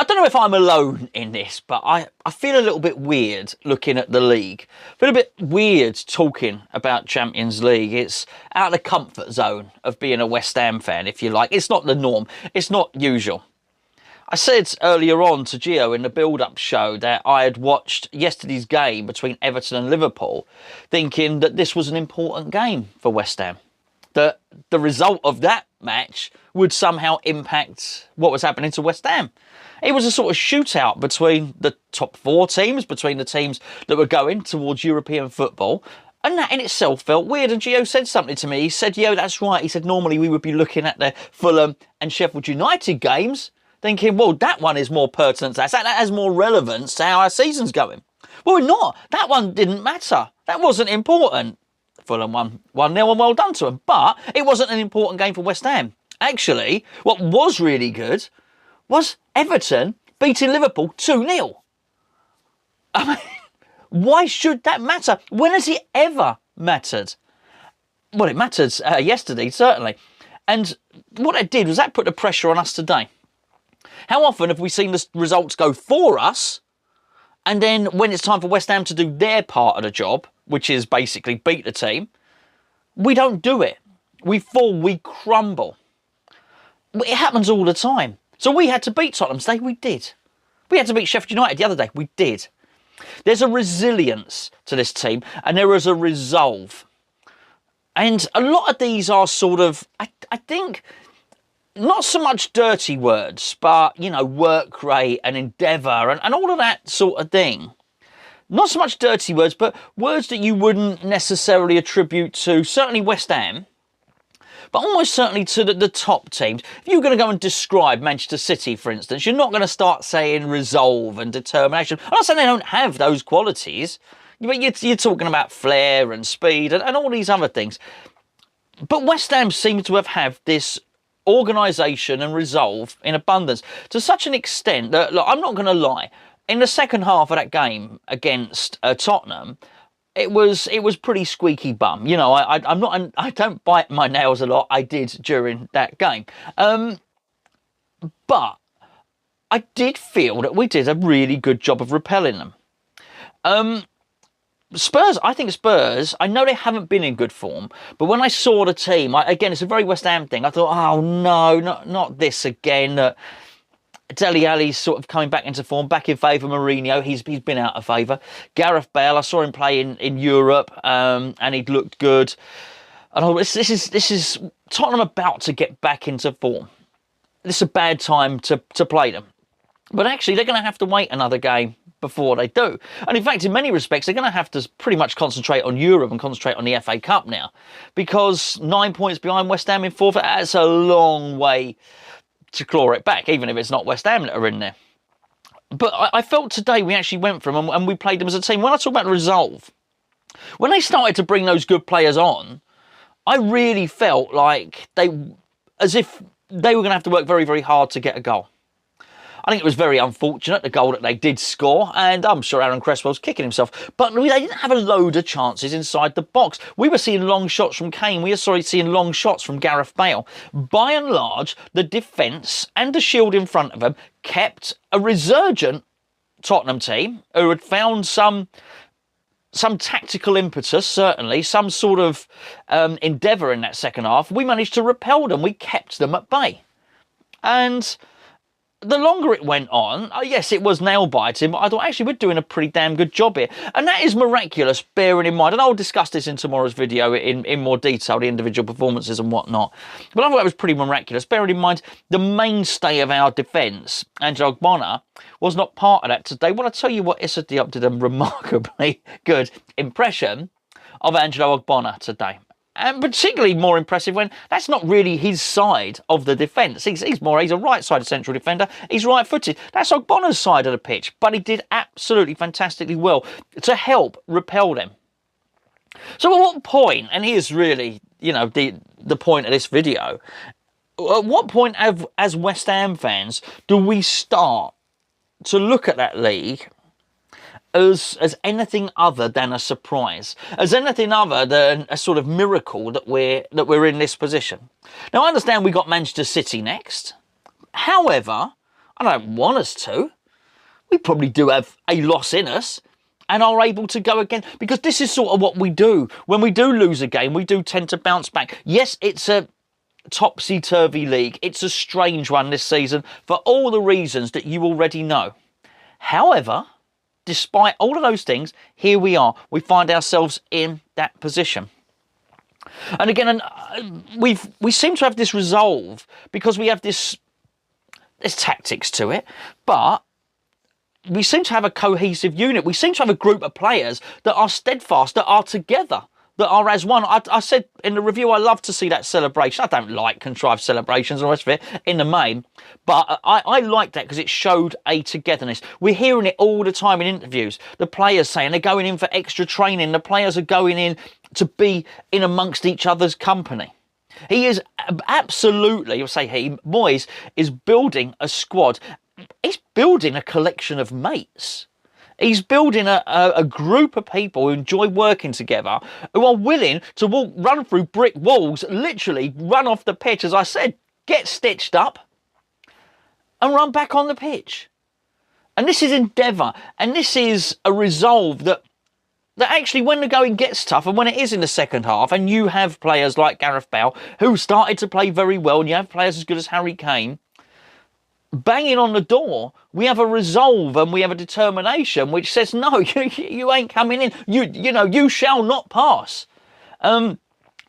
don't know if I'm alone in this, but I feel a little bit weird looking at the league. I feel a bit weird talking about Champions League. It's out of the comfort zone of being a West Ham fan, if you like. It's not the norm. It's not usual. I said earlier on to Gio in the build-up show that I had watched yesterday's game between Everton and Liverpool, thinking that this was an important game for West Ham. That the result of that match would somehow impact what was happening to West Ham. It was a sort of shootout between the top 4 teams, between the teams that were going towards European football. And that in itself felt weird. And Gio said something to me. He said, "Yo, that's right." He said, "Normally we would be looking at the Fulham and Sheffield United games, thinking, well, that one is more pertinent to us. That has more relevance to how our season's going." Well, not. That one didn't matter. That wasn't important. Fulham won 1-0 and well done to them. But it wasn't an important game for West Ham. Actually, what was really good was Everton beating Liverpool 2-0. I mean, why should that matter? When has it ever mattered? Well, it mattered yesterday, certainly. And what it did was that put the pressure on us today. How often have we seen the results go for us, and then when it's time for West Ham to do their part of the job, which is basically beat the team, we don't do it. We fall, we crumble. It happens all the time. So we had to beat Tottenham today, we did. We had to beat Sheffield United the other day, we did. There's a resilience to this team, and there is a resolve. And a lot of these are sort of, I think, not so much dirty words, but, you know, work rate and endeavour and all of that sort of thing. Not so much dirty words, but words that you wouldn't necessarily attribute to, certainly West Ham, but almost certainly to the top teams. If you're going to go and describe Manchester City, for instance, you're not going to start saying resolve and determination. I'm not saying they don't have those qualities, but you're talking about flair and speed and all these other things. But West Ham seem to have this organisation and resolve in abundance to such an extent that, look, I'm not going to lie, in the second half of that game against Tottenham, it was pretty squeaky bum. You know, I don't bite my nails a lot. I did during that game, but I did feel that we did a really good job of repelling them. Spurs, I know they haven't been in good form, but when I saw the team, again, it's a very West Ham thing. I thought, oh no, not this again. Dele Alli's sort of coming back into form, back in favour. Mourinho, he's been out of favour. Gareth Bale, I saw him play in Europe, and he'd looked good. And I thought, this is Tottenham about to get back into form. This is a bad time to play them. But actually, they're going to have to wait another game before they do. And in fact, in many respects, they're going to have to pretty much concentrate on Europe and concentrate on the FA Cup now. Because 9 points behind West Ham in fourth, that's a long way to claw it back, even if it's not West Ham that are in there. But I felt today we actually went for them and we played them as a team. When I talk about resolve, when they started to bring those good players on, I really felt like as if they were going to have to work very, very hard to get a goal. I think it was very unfortunate, the goal that they did score, and I'm sure Aaron Cresswell's kicking himself. But they didn't have a load of chances inside the box. We were seeing long shots from Kane. We were seeing long shots from Gareth Bale. By and large, the defence and the shield in front of them kept a resurgent Tottenham team who had found some tactical impetus, certainly, some sort of endeavour in that second half. We managed to repel them. We kept them at bay. And the longer it went on, yes, it was nail-biting, but I thought, actually, we're doing a pretty damn good job here. And that is miraculous, bearing in mind, and I'll discuss this in tomorrow's video in more detail, the individual performances and whatnot. But I thought that was pretty miraculous, bearing in mind the mainstay of our defence, Angelo Ogbonna, was not part of that today. Well, I'll tell you what, Issa Diop did a remarkably good impression of Angelo Ogbonna today. And particularly more impressive when that's not really his side of the defence. He's a right-sided central defender. He's right-footed. That's Ogbonna's side of the pitch. But he did absolutely fantastically well to help repel them. So at what point, and here's really, you know, the point of this video, at what point as West Ham fans do we start to look at that league as anything other than a surprise, as anything other than a sort of miracle that we're in this position? Now, I understand we got Manchester City next. However, I don't want us to. We probably do have a loss in us and are able to go again, because this is sort of what we do. When we do lose a game, we do tend to bounce back. Yes, it's a topsy-turvy league. It's a strange one this season for all the reasons that you already know. However, despite all of those things, here we are. We find ourselves in that position. And again, we seem to have this resolve because we have there's tactics to it, but we seem to have a cohesive unit. We seem to have a group of players that are steadfast, that are together, that are as one. I said in the review, I love to see that celebration. I don't like contrived celebrations and the rest of it in the main, but I like that because it showed a togetherness. We're hearing it all the time in interviews. The players saying they're going in for extra training. The players are going in to be in amongst each other's company. He is absolutely, I'll say he, Moyes is building a squad. He's building a collection of mates. He's building a group of people who enjoy working together, who are willing to run through brick walls, literally run off the pitch, as I said, get stitched up and run back on the pitch. And this is endeavour, and this is a resolve that actually when the going gets tough, and when it is in the second half, and you have players like Gareth Bale, who started to play very well, and you have players as good as Harry Kane, banging on the door, we have a resolve and we have a determination which says, no, you ain't coming in. You shall not pass.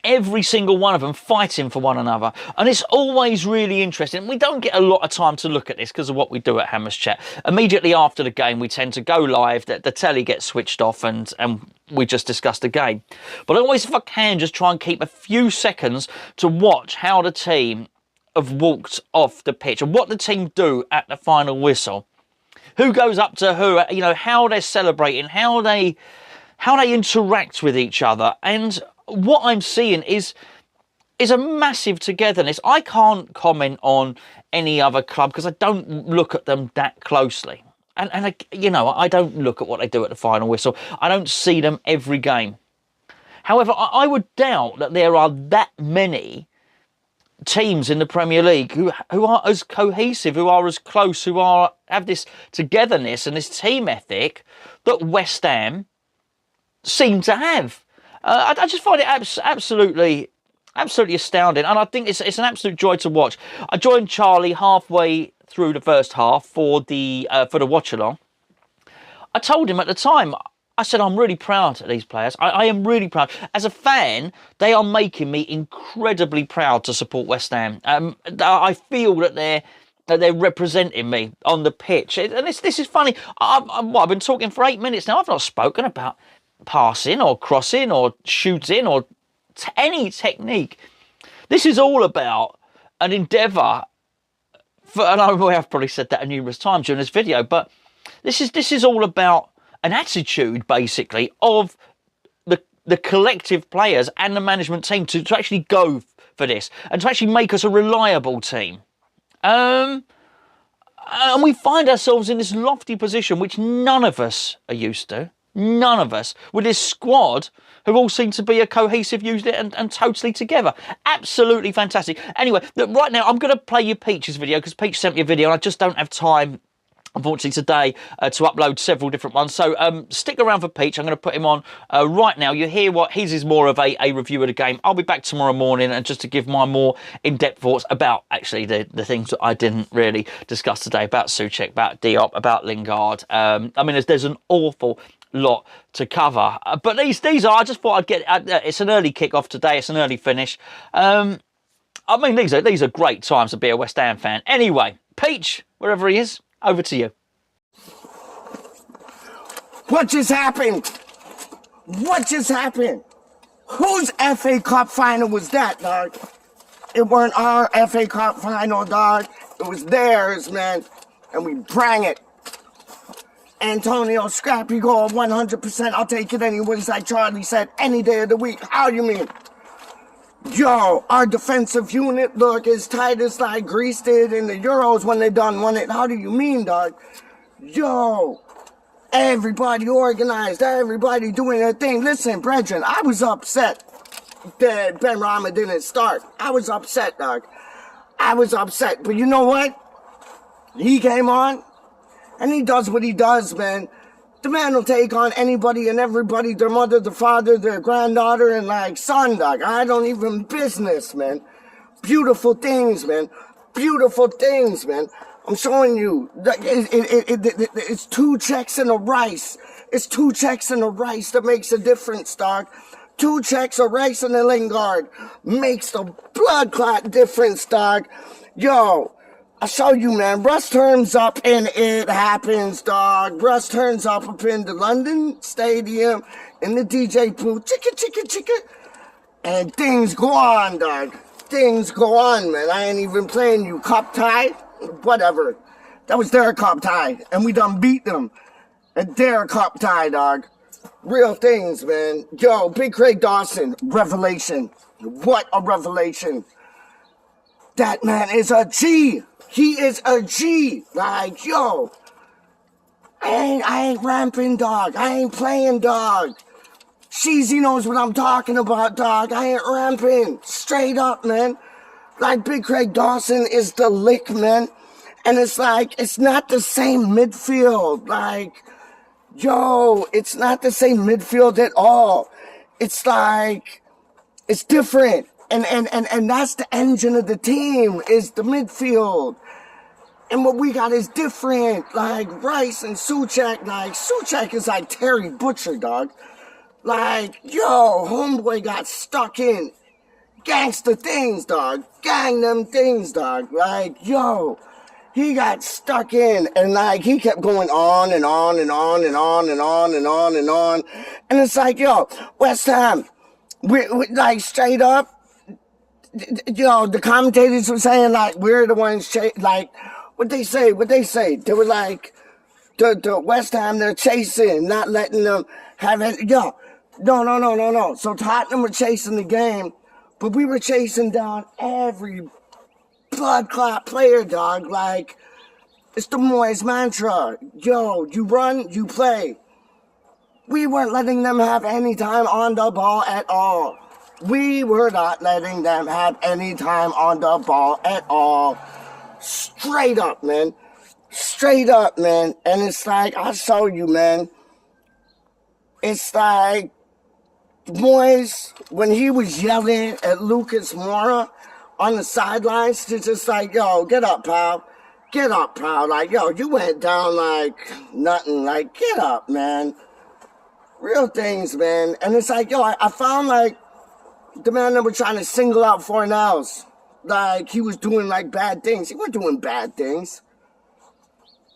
Every single one of them fighting for one another. And it's always really interesting. We don't get a lot of time to look at this because of what we do at Hammers Chat. Immediately after the game, we tend to go live, the telly gets switched off and we just discuss the game. But I always, if I can, just try and keep a few seconds to watch how the team have walked off the pitch and what the team do at the final whistle. Who goes up to who, how they're celebrating, how they interact with each other. And what I'm seeing is a massive togetherness. I can't comment on any other club because I don't look at them that closely. And I don't look at what they do at the final whistle. I don't see them every game. However, I would doubt that there are that many teams in the Premier League who are as cohesive, who are as close, who have this togetherness and this team ethic that West Ham seem to have. I just find it absolutely astounding, and I think it's an absolute joy to watch. I joined Charlie halfway through the first half for the watch along. I told him at the time, I said, I'm really proud of these players. I am really proud. As a fan, they are making me incredibly proud to support West Ham. I feel that they're representing me on the pitch. And this is funny. I've been talking for 8 minutes now. I've not spoken about passing or crossing or shooting or any technique. This is all about an endeavour. And I've probably said that numerous times during this video, but this is all about an attitude, basically, of the collective players and the management team to actually go for this and to actually make us a reliable team. And we find ourselves in this lofty position which none of us are used to. None of us. With this squad who all seem to be a cohesive unit and totally together. Absolutely fantastic. Anyway, right now I'm going to play you Peach's video because Peach sent me a video and I just don't have time, unfortunately, today to upload several different ones. So stick around for Peach. I'm going to put him on right now. You hear what his is more of a review of the game. I'll be back tomorrow morning and just to give my more in-depth thoughts about actually the things that I didn't really discuss today, about Souček, about Diop, about Lingard. I mean, there's an awful lot to cover. But these are, I just thought I'd get, it's an early kick-off today. It's an early finish. I mean, these are great times to be a West Ham fan. Anyway, Peach, wherever he is, over to you. What just happened? What just happened? Whose FA Cup final was that, dog? It weren't our FA Cup final, dog. It was theirs, man. And we bring it. Antonio, scrappy goal, 100%. I'll take it anyways, like Charlie said, any day of the week. How you mean? Yo, our defensive unit look as tight as like Greece did in the Euros when they done won it. How do you mean, dog? Yo, everybody organized, everybody doing their thing. Listen, brethren, I was upset that Ben Rama didn't start. I was upset, dog. I was upset, but you know what? He came on, and he does what he does, man. The man will take on anybody and everybody, their mother, their father, their granddaughter, and like son, dog. I don't even business, man. Beautiful things, man. Beautiful things, man. I'm showing you. It's 2 checks and a rice. It's 2 checks and a rice that makes a difference, dog. 2 checks of rice and a Lingard makes the blood clot difference, dog. Yo, I'll show you, man. Russ turns up and it happens, dog. Russ turns up in the London Stadium in the DJ booth. Chicka, chicka, chicka. And things go on, dog. Things go on, man. I ain't even playing you. Cup tie? Whatever. That was their cup tie. And we done beat them. And their cup tie, dog. Real things, man. Yo, Big Craig Dawson. Revelation. What a revelation. That man is a G. He is a G. Like, yo. I ain't ramping, dog. I ain't playing, dog. Sheezy knows what I'm talking about, dog. I ain't ramping. Straight up, man. Like, Big Craig Dawson is the lick, man. And it's like, it's not the same midfield. Like, yo, it's not the same midfield at all. It's like, it's different. And that's the engine of the team, is the midfield. And what we got is different. Like, Rice and Souček. Like, Souček is like Terry Butcher, dog. Like, yo, homeboy got stuck in gangster things, dog. Gang them things, dog. Like, yo, he got stuck in, and like, he kept going on and on and on and on and on and on and on. And it's like, yo, West Ham, we like, straight up, yo, the commentators were saying, like, we're the ones, like, what they say? They were like, the West Ham, they're chasing, not letting them have it. Yo, no. So Tottenham were chasing the game, but we were chasing down every blood clot player, dog. Like, it's the Moyes mantra. Yo, you run, you play. We weren't letting them have any time on the ball at all. We were not letting them have any time on the ball at all. Straight up, man. Straight up, man. And it's like, I'll show you, man. It's like, Moyes, when he was yelling at Lucas Moura on the sidelines, it's just like, yo, get up, pal. Get up, pal. Like, yo, you went down like nothing. Like, get up, man. Real things, man. And it's like, yo, I found, like, the man that was trying to single out Fornals. Like, he was doing, like, bad things. He wasn't doing bad things.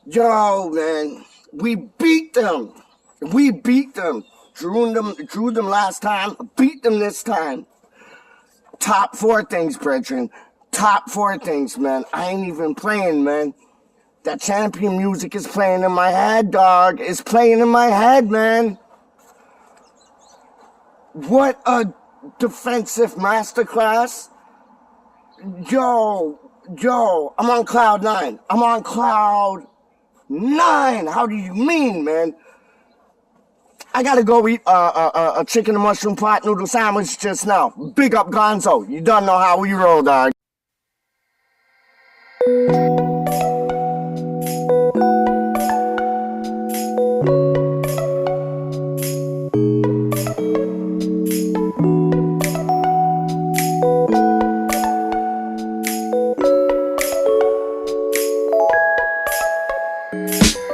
Yo, man, we beat them. We beat them. Drew them last time, beat them this time. Top 4 things, brethren. Top 4 things, man. I ain't even playing, man. That champion music is playing in my head, dog. It's playing in my head, man. What a defensive masterclass. Yo, I'm on cloud 9. I'm on cloud 9. How do you mean, man? I gotta go eat a chicken and mushroom pot noodle sandwich just now. Big up Gonzo. You don't know how we roll, dog.